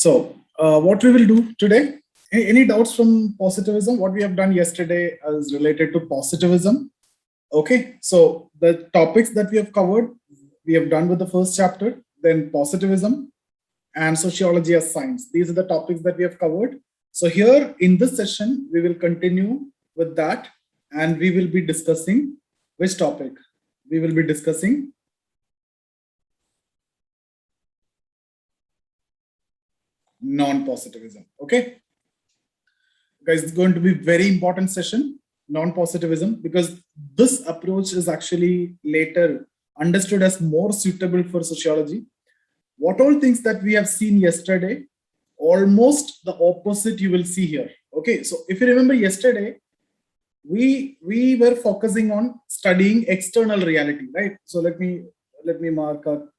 What we will do today, any doubts from positivism? What we have done yesterday is related to positivism. Okay, so the topics that we have covered, we have done with the first chapter, then positivism and sociology as science. These are the topics that we have covered. So here in this session, we will continue with that and we will be discussing which topic? We will be discussing non-positivism. Okay, guys, it's going to be very important session, non-positivism, because this approach is actually later understood as more suitable for sociology. What all things that we have seen yesterday, almost the opposite you will see here. Okay, so if you remember yesterday, we were focusing on studying external reality, right? So let me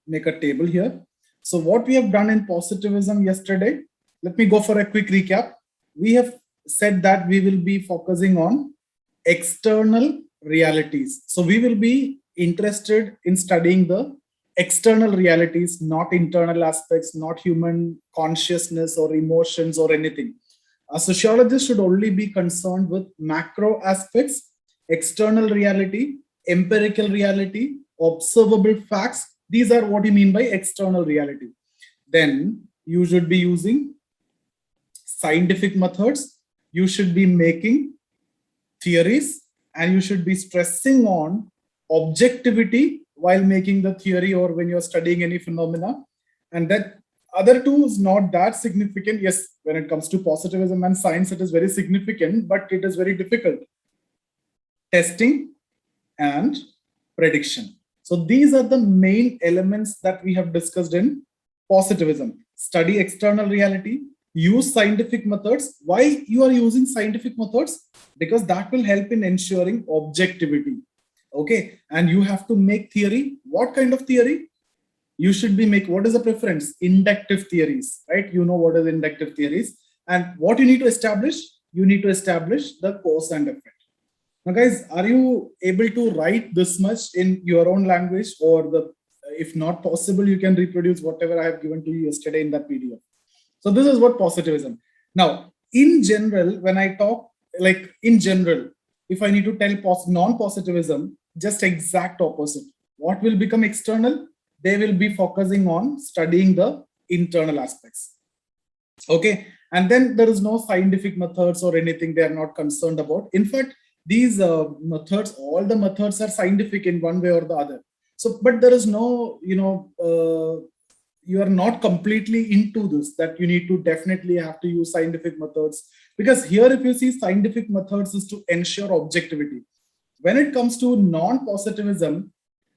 make a table here. So what we have done in positivism yesterday, let me go for a quick recap. We have said that we will be focusing on external realities. So we will be interested in studying the external realities, not internal aspects, not human consciousness or emotions or anything. A sociologist should only be concerned with macro aspects, external reality, empirical reality, observable facts. These are what you mean by external reality. Then you should be using scientific methods. You should be making theories and you should be stressing on objectivity while making the theory or when you're studying any phenomena. And that other two is not that significant. Yes, when it comes to positivism and science, it is very significant, but it is very difficult. Testing and prediction. So these are the main elements that we have discussed in positivism. Study external reality, use scientific methods. Why you are using scientific methods? Because that will help in ensuring objectivity. Okay, and you have to make theory. What kind of theory? You should be make, what is the preference? Inductive theories, right? You know what is inductive theories. And what you need to establish? You need to establish the cause and effect. Now guys, are you able to write this much in your own language, or if not possible, you can reproduce whatever I have given to you yesterday in that PDF. So this is what positivism. Now, in general, when I talk, like in general, if I need to tell non-positivism, just exact opposite. What will become external? They will be focusing on studying the internal aspects. Okay, and then there is no scientific methods or anything they are not concerned about. In fact, these methods, all the methods are scientific in one way or the other. So, but there is no, you are not completely into this, that you need to definitely have to use scientific methods. Because here, if you see, scientific methods is to ensure objectivity. When it comes to non-positivism,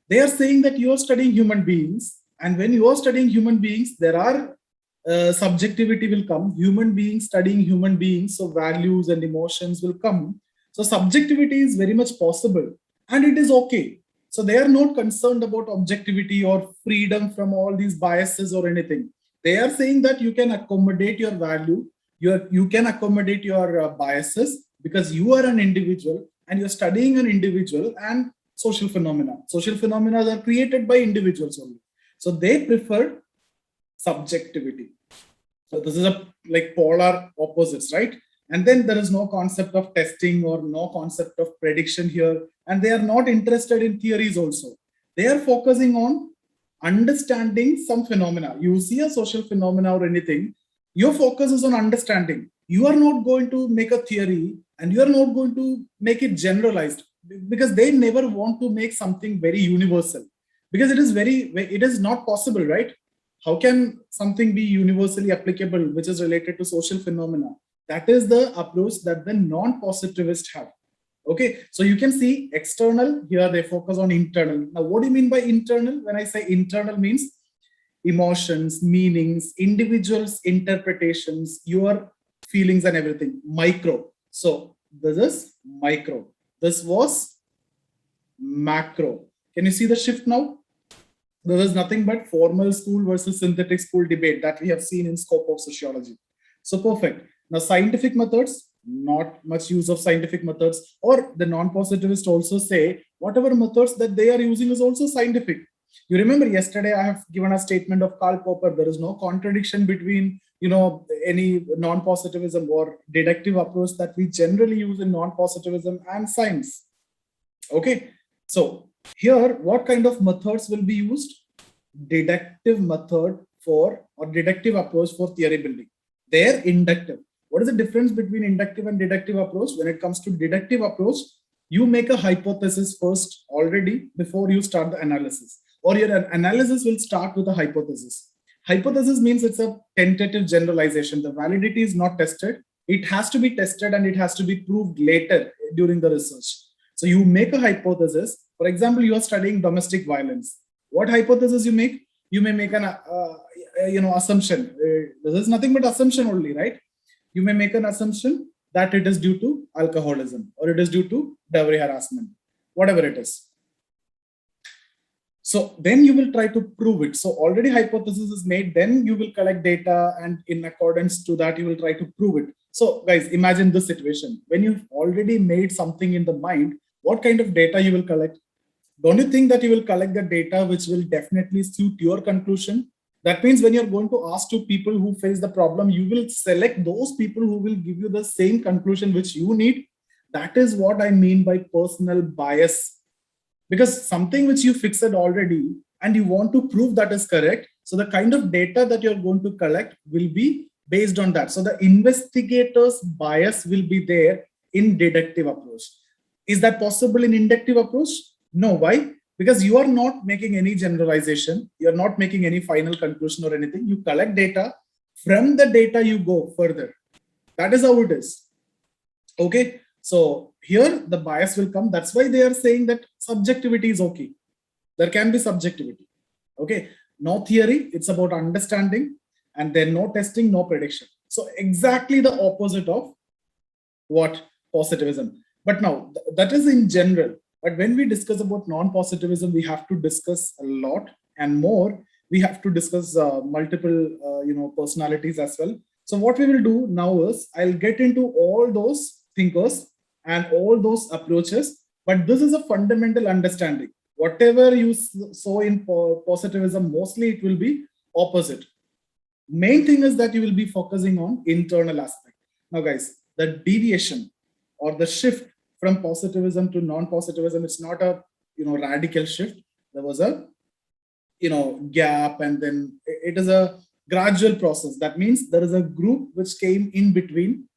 they are saying that you are studying human beings. And when you are studying human beings, there are subjectivity will come. Human beings studying human beings, so values and emotions will come. So subjectivity is very much possible and it is okay. So they are not concerned about objectivity or freedom from all these biases or anything. They are saying that you can accommodate your value, you can accommodate your biases, because you are an individual and you're studying an individual and social phenomena. Social phenomena are created by individuals only. So they prefer subjectivity. So this is like polar opposites, right? And then there is no concept of testing or no concept of prediction here. And they are not interested in theories also. They are focusing on understanding some phenomena. You see a social phenomena or anything, your focus is on understanding. You are not going to make a theory and you are not going to make it generalized, because they never want to make something very universal, because it is not possible, right? How can something be universally applicable which is related to social phenomena? That is the approach that the non-positivists have. Okay, so you can see external, here they focus on internal. Now, what do you mean by internal? When I say internal, means emotions, meanings, individuals' interpretations, your feelings and everything. Micro. So this is micro. This was macro. Can you see the shift now? There is nothing but formal school versus synthetic school debate that we have seen in scope of sociology. So perfect. Now, scientific methods, not much use of scientific methods, or the non-positivists also say whatever methods that they are using is also scientific. You remember yesterday I have given a statement of Karl Popper. There is no contradiction between any non-positivism or deductive approach that we generally use in non-positivism and science. Okay, so here, what kind of methods will be used? Deductive method or deductive approach for theory building. They're inductive. What is the difference between inductive and deductive approach? When it comes to deductive approach, you make a hypothesis first already before you start the analysis, or your analysis will start with a hypothesis. Hypothesis means it's a tentative generalization. The validity is not tested. It has to be tested and it has to be proved later during the research. So you make a hypothesis. For example, you are studying domestic violence. What hypothesis you make? You may make an assumption. This is nothing but assumption only, right? You may make an assumption that it is due to alcoholism or it is due to dowry harassment, whatever it is. So then you will try to prove it. So already hypothesis is made, then you will collect data, and in accordance to that, you will try to prove it. So guys, imagine this situation. When you've already made something in the mind, what kind of data you will collect? Don't you think that you will collect the data which will definitely suit your conclusion? That means when you're going to ask to people who face the problem, you will select those people who will give you the same conclusion which you need. That is what I mean by personal bias. Because something which you fixed already and you want to prove that is correct. So the kind of data that you're going to collect will be based on that. So the investigator's bias will be there in deductive approach. Is that possible in inductive approach? No. Why? Because you are not making any generalization. You're not making any final conclusion or anything. You collect data. From the data, you go further. That is how it is. Okay. So here the bias will come. That's why they are saying that subjectivity is okay. There can be subjectivity. Okay. No theory. It's about understanding, and then no testing, no prediction. So exactly the opposite of what? Positivism. But now that is in general. But when we discuss about non-positivism, we have to discuss a lot and more. We have to discuss multiple, personalities as well. So what we will do now is I'll get into all those thinkers and all those approaches. But this is a fundamental understanding. Whatever you saw in positivism, mostly it will be opposite. Main thing is that you will be focusing on internal aspect. Now, guys, the deviation or the shift from positivism to non-positivism, it's not a radical shift. There was a gap, and then it is a gradual process. That means there is a group which came in between.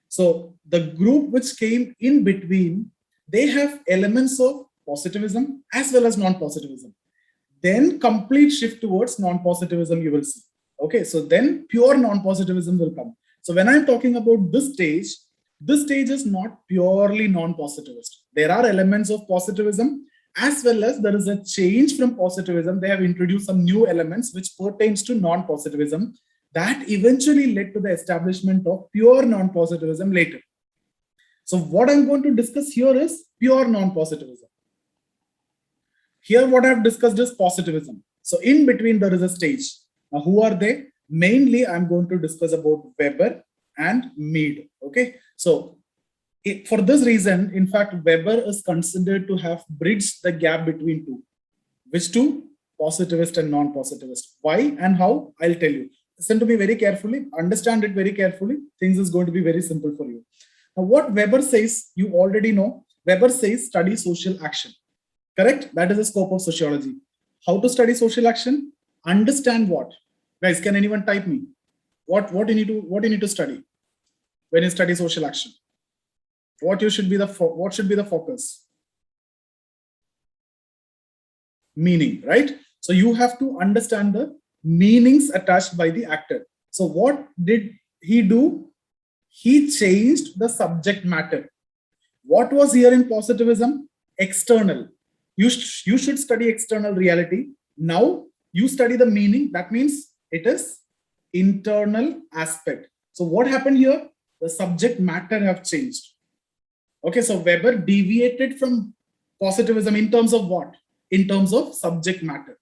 So the group which came in between, they have elements of positivism as well as non-positivism. Then complete shift towards non-positivism you will see. Okay, so then pure non-positivism will come. So when I'm talking about this stage is not purely non-positivist. There are elements of positivism, as well as there is a change from positivism. They have introduced some new elements which pertains to non-positivism that eventually led to the establishment of pure non-positivism later. So what I'm going to discuss here is pure non-positivism. Here what I've discussed is positivism. So in between there is a stage. Now who are they? Mainly I'm going to discuss about Weber and Mead. Okay, so for this reason, in fact, Weber is considered to have bridged the gap between two. Which two? Positivist and non-positivist. Why and how? I'll tell you. Listen to me very carefully. Understand it very carefully. Things is going to be very simple for you. Now, what Weber says, you already know. Weber says study social action. Correct? That is the scope of sociology. How to study social action? Understand what? Guys, can anyone type me? What you need to study when you study social action? What should be the focus? Meaning, right? So you have to understand the meanings attached by the actor. So what did he do? He changed the subject matter. What was here in positivism? External. You should study external reality. Now you study the meaning. That means it is internal aspect. So what happened here? The subject matter have changed. Okay, so Weber deviated from positivism in terms of what? In terms of subject matter.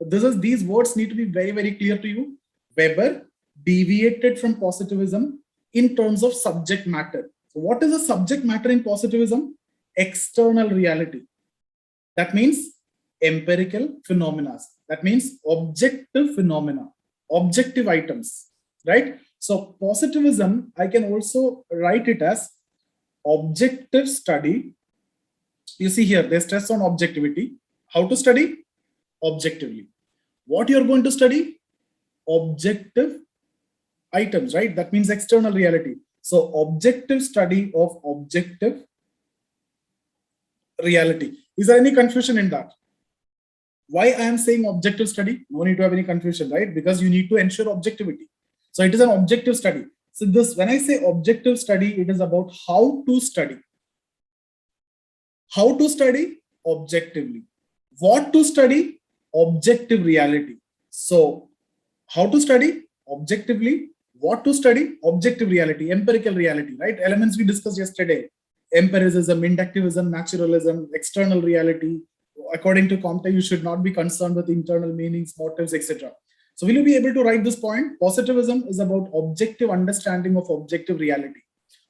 These words need to be very, very clear to you. Weber deviated from positivism in terms of subject matter. So what is the subject matter in positivism? External reality. That means empirical phenomena. That means objective phenomena, objective items. right? So positivism, I can also write it as objective study. You see here, they stress on objectivity. How to study? Objectively. What you're going to study? Objective items, right? That means external reality. So objective study of objective reality. Is there any confusion in that? Why I am saying objective study? No need to have any confusion, right? Because you need to ensure objectivity. So it is an objective study. So this, when I say objective study, it is about how to study. How to study? Objectively. What to study? Objective reality. So how to study? Objectively. What to study? Objective reality, empirical reality, right? Elements we discussed yesterday. Empiricism, inductivism, naturalism, external reality. According to Comte, you should not be concerned with internal meanings, motives, etc. So will you be able to write this point? Positivism is about objective understanding of objective reality,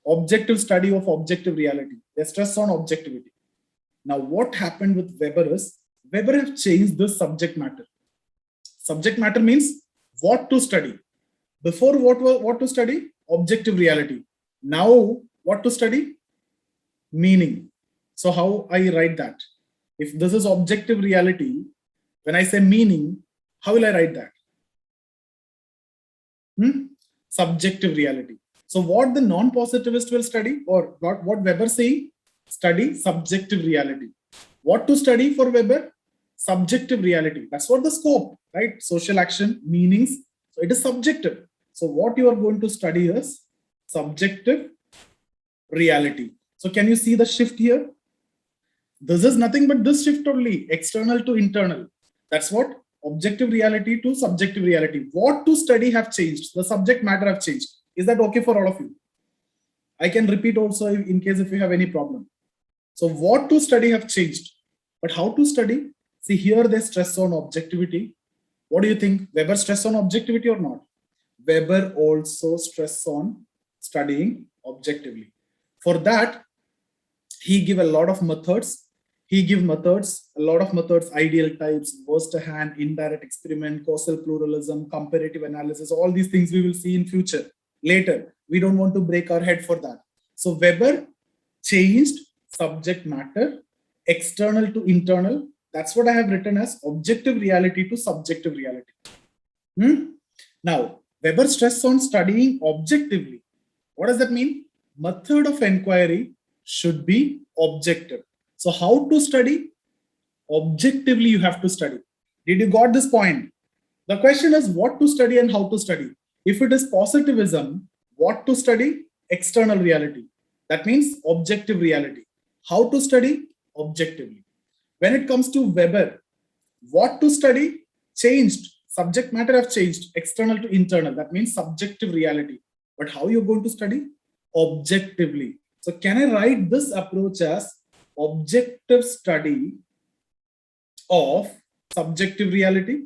objective study of objective reality. They stress on objectivity. Now, what happened with Weber is, Weber have changed this subject matter. Subject matter means what to study. Before, what to study? Objective reality. Now, what to study? Meaning. So how I write that? If this is objective reality, when I say meaning, how will I write that? Subjective reality. So what the non-positivist will study, or what Weber saying? Study subjective reality. What to study for Weber? Subjective reality. That's what the scope, right? Social action, meanings. So it is subjective. So what you are going to study is subjective reality. So can you see the shift here? This is nothing but this shift only, external to internal. That's what objective reality to subjective reality. What to study have changed. The subject matter have changed. Is that okay for all of you? I can repeat also in case if you have any problem. So what to study have changed, but how to study? See here they stress on objectivity. What do you think? Weber stress on objectivity or not? Weber also stress on studying objectively. For that, he give a lot of methods. He give methods, a lot of methods, ideal types, first hand, indirect experiment, causal pluralism, comparative analysis, all these things we will see in future, later. We don't want to break our head for that. So Weber changed subject matter, external to internal. That's what I have written as objective reality to subjective reality. Now, Weber stress on studying objectively. What does that mean? Method of inquiry should be objective. So how to study? Objectively you have to study. Did you got this point? The question is what to study and how to study. If it is positivism, what to study? External reality. That means objective reality. How to study? Objectively. When it comes to Weber, what to study? Changed. Subject matter have changed. External to internal. That means subjective reality. But how you're going to study? Objectively. So can I write this approach as objective study of subjective reality?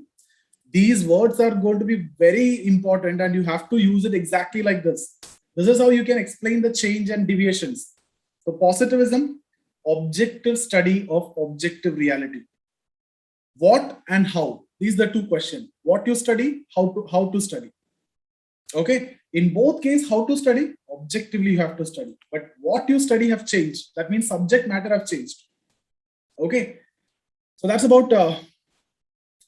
These words are going to be very important and you have to use it exactly like this. This is how you can explain the change and deviations. So positivism, objective study of objective reality. What and how? These are the two questions. What you study, how to study. Okay. In both cases, how to study? Objectively you have to study. But what you study have changed. That means subject matter have changed. Okay. So that's about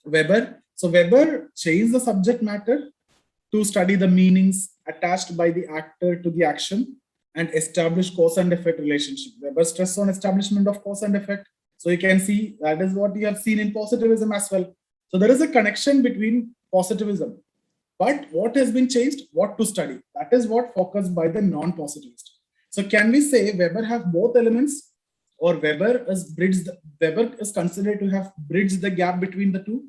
Weber. So Weber changed the subject matter to study the meanings attached by the actor to the action and establish cause and effect relationship. Weber stress on establishment of cause and effect. So you can see that is what you have seen in positivism as well. So there is a connection between positivism. But what has been changed? What to study? That is what focused by the non-positivist. So can we say Weber have both elements, or Weber is considered to have bridged the gap between the two?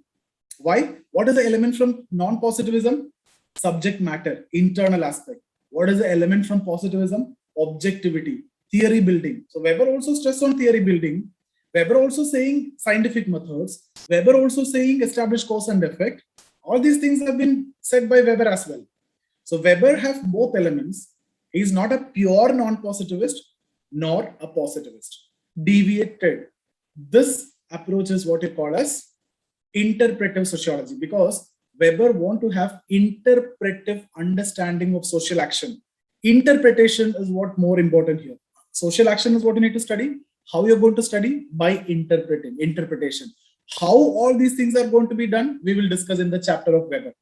Why? What is the element from non-positivism? Subject matter, internal aspect. What is the element from positivism? Objectivity, theory building. So Weber also stress on theory building. Weber also saying scientific methods. Weber also saying establish cause and effect. All these things have been said by Weber as well. So Weber have both elements. He is not a pure non-positivist nor a positivist. Deviated. This approach is what you call as interpretive sociology, because Weber want to have interpretive understanding of social action. Interpretation is what more important here. Social action is what you need to study. How you're going to study? By interpretation. How all these things are going to be done, we will discuss in the chapter of Weber.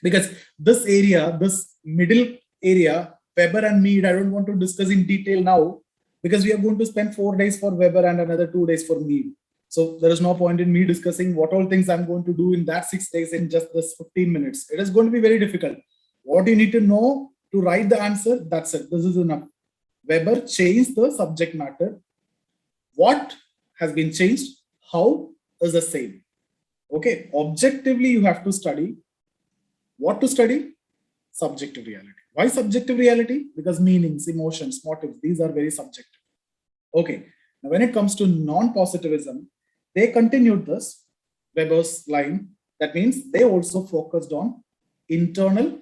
Because this area, this middle area, Weber and Mead, I don't want to discuss in detail now, because we are going to spend 4 days for Weber and another 2 days for Mead. So there is no point in me discussing what all things I'm going to do in that 6 days in just this 15 minutes. It is going to be very difficult. What you need to know to write the answer, that's it. This is enough. Weber changed the subject matter. What has been changed? How is the same? Okay, objectively you have to study. What to study? Subjective reality. Why subjective reality? Because meanings, emotions, motives, these are very subjective. Okay, now when it comes to non-positivism, they continued this Weber's line. That means they also focused on internal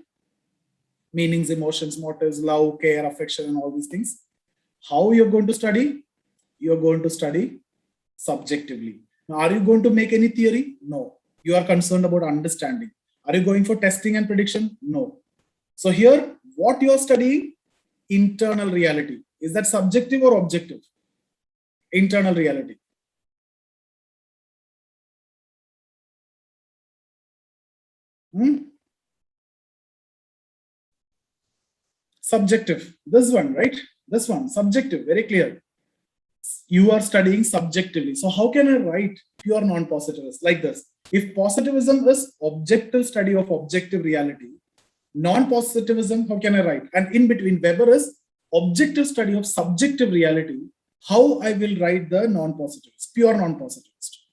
meanings, emotions, motives, love, care, affection, and all these things. How you're going to study? You're going to study subjectively. Now, are you going to make any theory? No. You are concerned about understanding. Are you going for testing and prediction? No. So here, what you are studying? Internal reality. Is that subjective or objective? Internal reality. Subjective. This one, right? This one, subjective, very clear. You are studying subjectively. So how can I write pure non-positivist like this? If positivism is objective study of objective reality, non-positivism, how can I write? And in between, Weber is objective study of subjective reality. How I will write the non-positivist, pure non-positivist?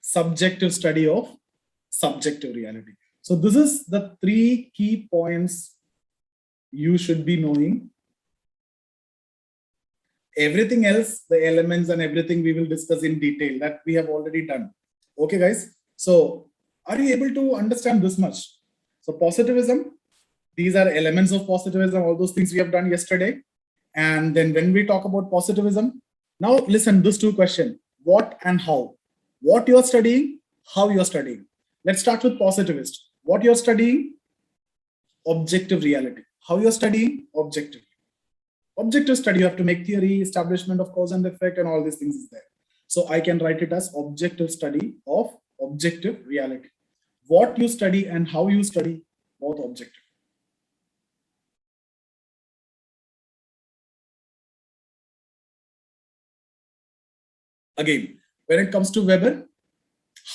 Subjective study of subjective reality. So this is the 3 key points you should be knowing. Everything else, the elements and everything we will discuss in detail, that we have already done. Okay, guys. So are you able to understand this much? So positivism, these are elements of positivism, all those things we have done yesterday. And then when we talk about positivism, now listen, these 2 questions, what and how. What you're studying, how you're studying. Let's start with positivist. What you're studying? Objective reality. How you're studying? Objectively. Objective study, you have to make theory, establishment of cause and effect, and all these things is there. So I can write it as objective study of objective reality. What you study and how you study, both objective. Again, when it comes to Weber,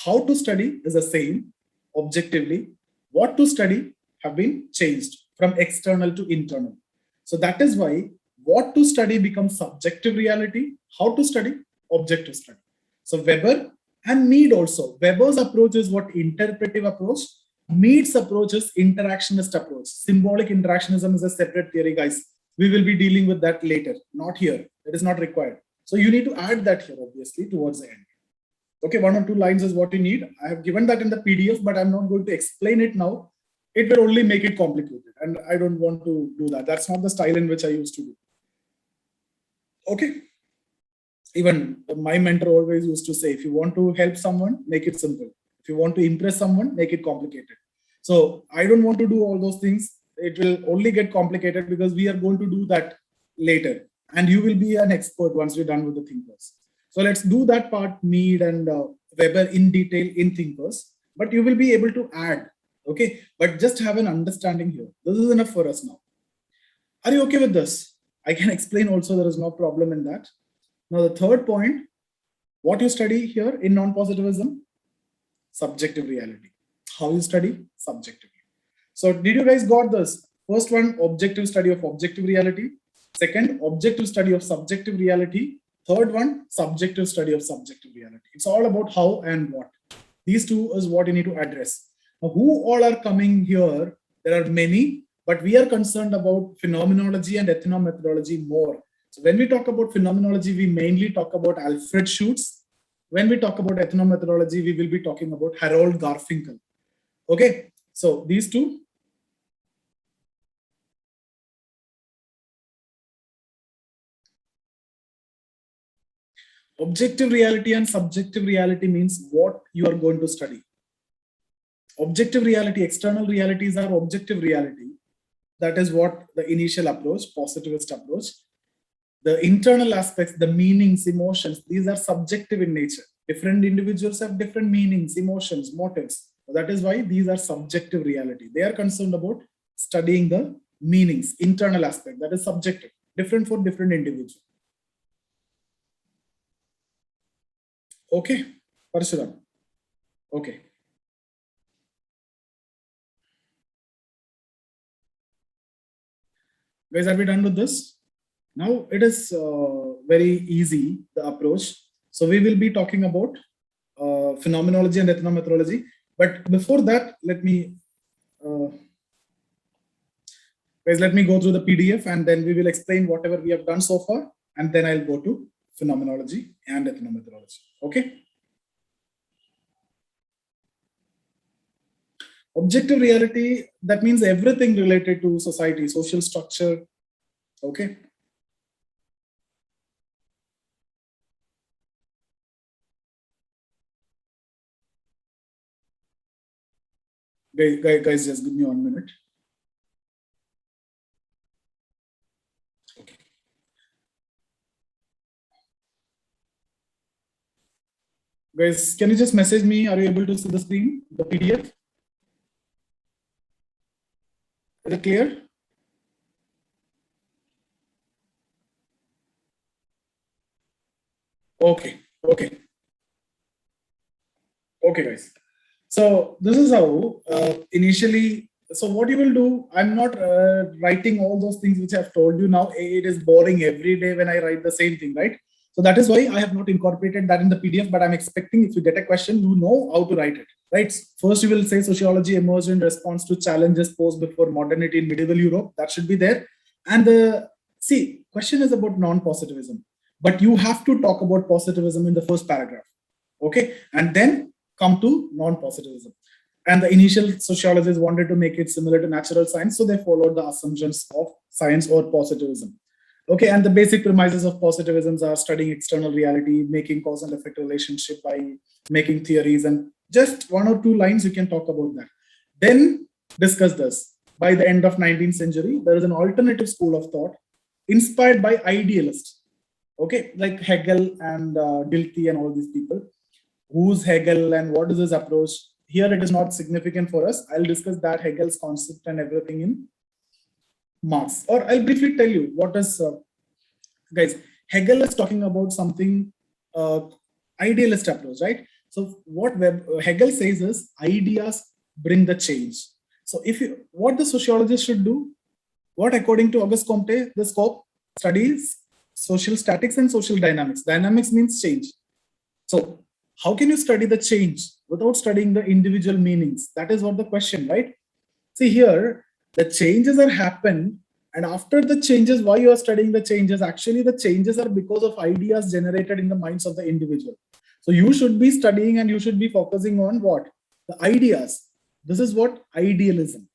how to study is the same objectively. What to study have been changed from external to internal. So that is why what to study becomes subjective reality, how to study, objective study. So Weber and Mead also. Weber's approach is what? Interpretive approach. Mead's approach is interactionist approach. Symbolic interactionism is a separate theory, guys. We will be dealing with that later, not here. It is not required. So you need to add that here, obviously, towards the end. Okay, 1 or 2 lines is what you need. I have given that in the PDF, but I'm not going to explain it now. It will only make it complicated, and I don't want to do that. That's not the style in which I used to do. Okay. Even my mentor always used to say, if you want to help someone, make it simple. If you want to impress someone, make it complicated. So I don't want to do all those things. It will only get complicated because we are going to do that later. And you will be an expert once we're done with the thinkers. So let's do that part, Mead and Weber in detail in thinkers. But you will be able to add. Okay. But just have an understanding here. This is enough for us now. Are you okay with this? I can explain also, there is no problem in that. Now, the third point, what you study here in non-positivism, subjective reality. How you study? Subjectively. So did you guys got this? First one, objective study of objective reality. Second, objective study of subjective reality. Third one, subjective study of subjective reality. It's all about how and what. These 2 is what you need to address. Now, who all are coming here? There are many, but we are concerned about phenomenology and ethnomethodology more. So when we talk about phenomenology, we mainly talk about Alfred Schutz. When we talk about ethnomethodology, we will be talking about Harold Garfinkel. Okay, so these 2. Objective reality and subjective reality means what you are going to study. Objective reality, external realities are objective reality. That is what the initial approach, positivist approach. The internal aspects, the meanings, emotions, these are subjective in nature. Different individuals have different meanings, emotions, motives. That is why these are subjective reality. They are concerned about studying the meanings, internal aspect, that is subjective, different for different individuals. Okay, Parshuram. Okay. Guys, are we done with this? Now it is very easy, the approach. So we will be talking about phenomenology and ethnomethodology. But before that, guys, let me go through the PDF and then we will explain whatever we have done so far. And then I'll go to phenomenology and ethnomethodology. Okay. Objective reality, that means everything related to society, social structure. Okay. Guys, just give me 1 minute. Okay. Guys, can you just message me? Are you able to see the screen, the PDF? Is it clear? Okay. Okay. Okay, guys. So this is how initially. So what you will do, I'm not writing all those things which I've told you now. It is boring every day when I write the same thing, right? So that is why I have not incorporated that in the PDF, but I'm expecting if you get a question, you know how to write it, right? First, you will say sociology emerged in response to challenges posed before modernity in medieval Europe. That should be there. And the question is about non-positivism, but you have to talk about positivism in the first paragraph, okay? And then come to non-positivism. And the initial sociologists wanted to make it similar to natural science, so they followed the assumptions of science or positivism. Okay, and the basic premises of positivism are studying external reality, making cause and effect relationship by making theories, and just 1 or 2 lines you can talk about that. Then discuss this. By the end of 19th century, there is an alternative school of thought inspired by idealists. Okay, like Hegel and Dilthey and all these people. Who's Hegel and what is his approach? Here it is not significant for us. I'll discuss that Hegel's concept and everything in Marx. Or I'll briefly tell you what is, guys, Hegel is talking about something idealist approach, right? So what Hegel says is ideas bring the change. So what the sociologist should do, what according to Auguste Comte, the scope studies social statics and social dynamics. Dynamics means change. So how can you study the change without studying the individual meanings? That is what the question, right? See here, the changes are happened, and after the changes, why you are studying the changes? Actually, the changes are because of ideas generated in the minds of the individual. So you should be studying and you should be focusing on what? The ideas. This is what idealism.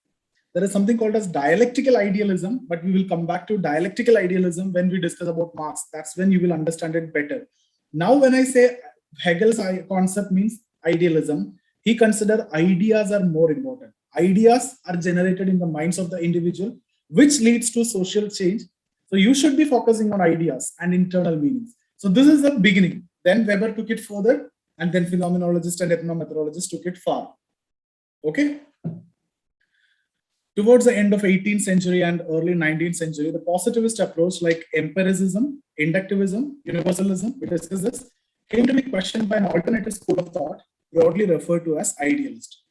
There is something called as dialectical idealism, but we will come back to dialectical idealism when we discuss about Marx. That's when you will understand it better. Now, when I say Hegel's concept means idealism, he considered ideas are more important. Ideas are generated in the minds of the individual, which leads to social change. So you should be focusing on ideas and internal meanings. So this is the beginning. Then Weber took it further, and then phenomenologists and ethnomethodologists took it far. Okay. Towards the end of 18th century and early 19th century, the positivist approach like empiricism, inductivism, universalism, we discussed this, came to be questioned by an alternative school of thought, broadly referred to as idealist.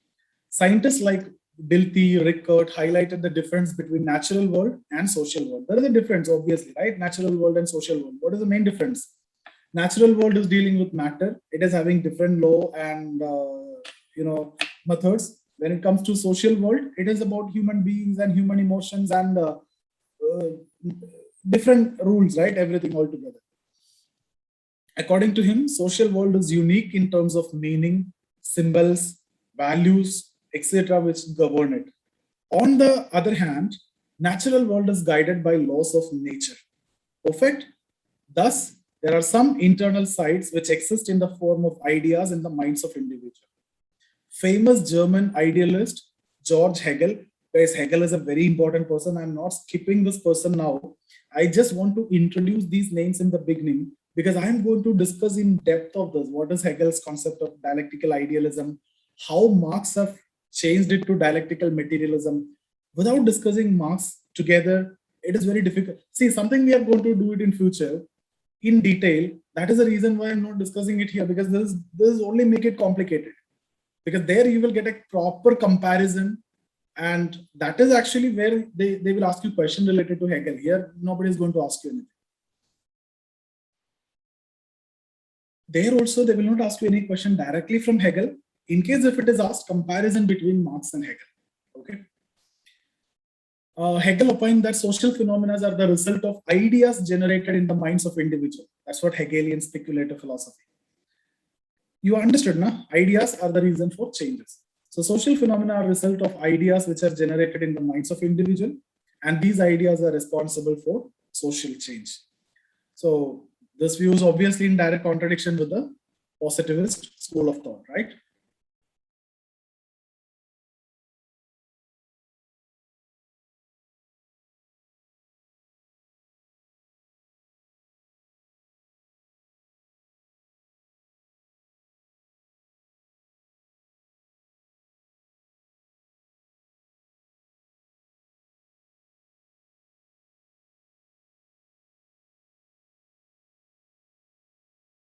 Scientists like Dilthey, Rickert highlighted the difference between natural world and social world. There is a difference, obviously, right? Natural world and social world. What is the main difference? Natural world is dealing with matter. It is having different law and methods. When it comes to social world, it is about human beings and human emotions and different rules, right? Everything all together. According to him, social world is unique in terms of meaning, symbols, values, etc., which govern it. On the other hand, natural world is guided by laws of nature. Perfect? Thus, there are some internal sites which exist in the form of ideas in the minds of individuals. Famous German idealist George Hegel. Guys, Hegel is a very important person. I'm not skipping this person now. I just want to introduce these names in the beginning because I'm going to discuss in depth of this. What is Hegel's concept of dialectical idealism? How Marx have changed it to dialectical materialism. Without discussing Marx together, it is very difficult. See, something we are going to do it in future in detail. That is the reason why I'm not discussing it here, because this only make it complicated. Because there you will get a proper comparison, and that is actually where they will ask you question related to Hegel. Here, nobody is going to ask you anything. There also, they will not ask you any question directly from Hegel. In case if it is asked, comparison between Marx and Hegel. Okay. Hegel opined that social phenomena are the result of ideas generated in the minds of individuals. That's what Hegelian speculative philosophy. You understood, na? Ideas are the reason for changes. So social phenomena are a result of ideas which are generated in the minds of individuals, and these ideas are responsible for social change. So this view is obviously in direct contradiction with the positivist school of thought, right?